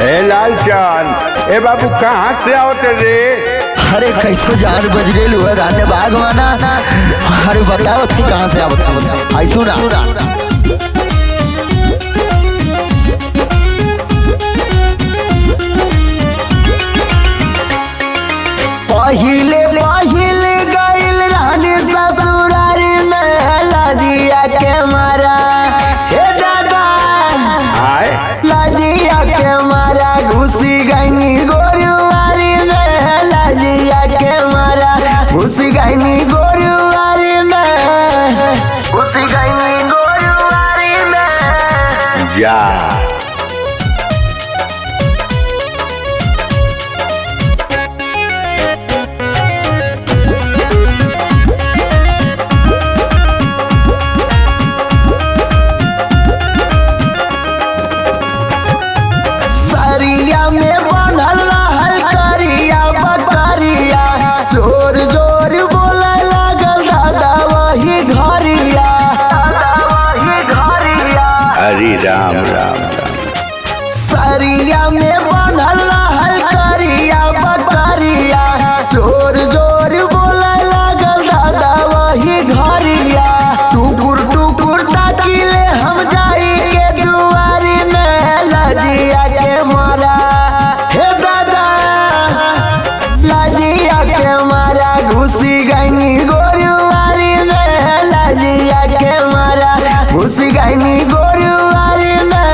ए लालचंद, ए बाबू कहाँ से आवते रे? अरे कैसे जान बज गई हुआ धान्य बागवाना। अरे बताओ थी कहाँ से आवत आई सुना। पहिले पहिले गइल रानी ससुरारी में लजिया के मारा। हे दादा लजिया के मारा घुसी गई गोरुआरी में। लजिया के मारा घुसी गई गोरुआरी में। घुसी गई गोरुआरी में। जा में बनल रहल करिया बकरिया। जोर जोर बोले लागल दादा वही घरिया। हरि राम राम राम। सरिया में बनल रहल करिया बकरिया। जोर जोर बोले लागल दादा वही घरिया। टुकुर टुकुर ताकिले हम जाई के दुआरी में। लजिया के मारा घुसी गई गोरुआरी में। लजिया के मारा घुसी गई गोरुआरी में।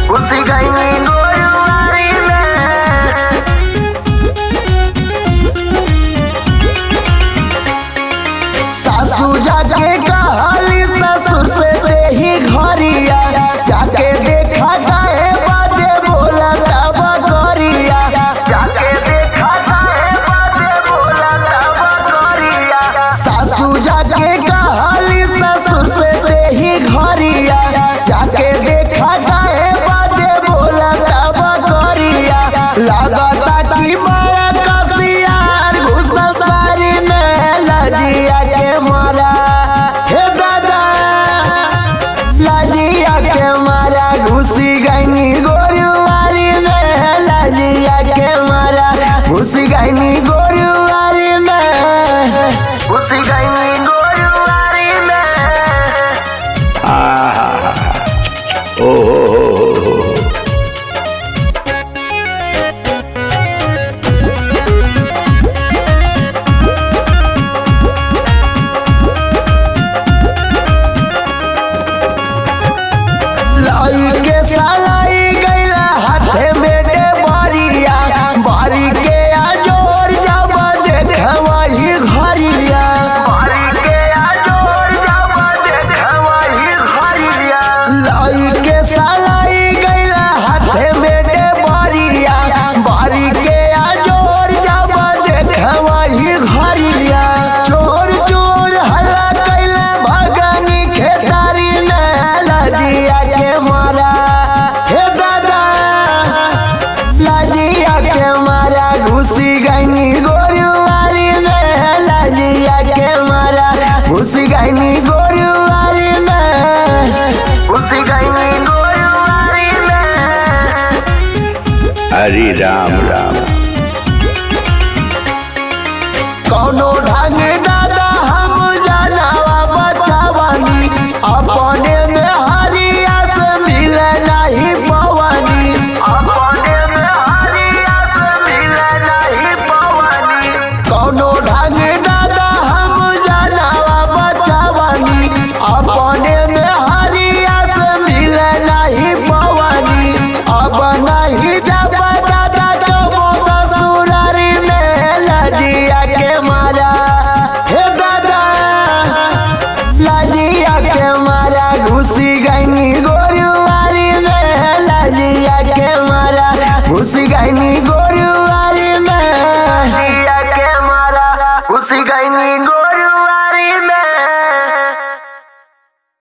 घुसी गई गोरुआरी में। सासू जाके कहली ससुर से ही घरिया। जाके देखा गाए बाजे बोला तब करिया। जाके देखा गाए बाजे बोला तब करिया। सासू जाके कहली ससुर से ही घरिया। जाके देखा गाए बाजे बोला तब करिया। लगता कि बड़ा कसियार घुसल सारी में। लजिया के मारा हे दादा लजिया के मारा घुसी गई गोरुआरी में। लजिया के मारा घुसी गई गोरुआरी में। घुसी गई गोरुआरी में। ओ के सालाई गैला हाथे बेटे बारिया। बारी के आजोर जब देख वही घरिया। बारी के आजोर जब देख वही घरिया। लाई के सालाई गैला हाथे बेटे बारिया। बारी के आजोर जब देख वही घरिया। चोर चोर हल्ला कैला भगनी खेतारी में। लजिया के मारा हे दादा लजिया के मारा घुसी गई गोरुआरी में। लजिया के मारा घुसी गई गोरुआरी में। घुसी गई गोरुआरी में। हरि राम राम। कौनो